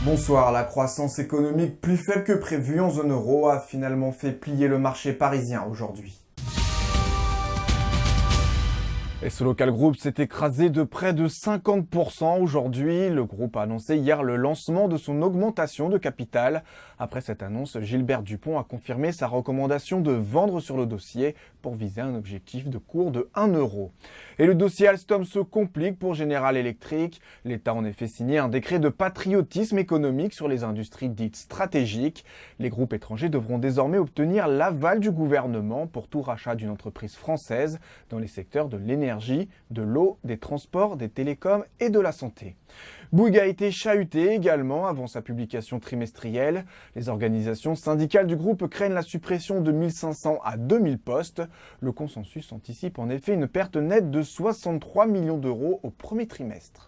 Bonsoir, la croissance économique plus faible que prévu en zone euro a finalement fait plier le marché parisien aujourd'hui. SO Local Group s'est écrasé de près de 50% aujourd'hui. Le groupe a annoncé hier le lancement de son augmentation de capital. Après cette annonce, Gilbert Dupont a confirmé sa recommandation de vendre sur le dossier pour viser un objectif de cours de 1 euro. Et le dossier Alstom se complique pour General Electric. L'État a en effet signé un décret de patriotisme économique sur les industries dites stratégiques. Les groupes étrangers devront désormais obtenir l'aval du gouvernement pour tout rachat d'une entreprise française dans les secteurs de l'énergie, de l'eau, des transports, des télécoms et de la santé. Bouygues a été chahuté également avant sa publication trimestrielle. Les organisations syndicales du groupe craignent la suppression de 1500 à 2000 postes. Le consensus anticipe en effet une perte nette de 63 millions d'euros au premier trimestre.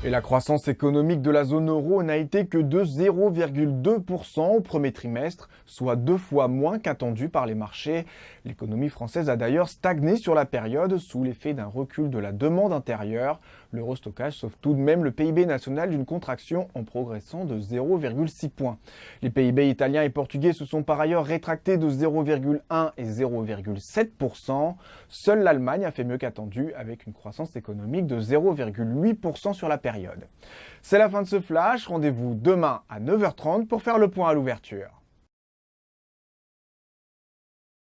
Et la croissance économique de la zone euro n'a été que de 0,2% au premier trimestre, soit 2 fois moins qu'attendu par les marchés. L'économie française a d'ailleurs stagné sur la période sous l'effet d'un recul de la demande intérieure. L'Eurostockage sauve tout de même le PIB national d'une contraction en progressant de 0,6 points. Les PIB italiens et portugais se sont par ailleurs rétractés de 0,1 et 0,7%. Seule l'Allemagne a fait mieux qu'attendu avec une croissance économique de 0,8% sur la période. C'est la fin de ce flash, rendez-vous demain à 9h30 pour faire le point à l'ouverture.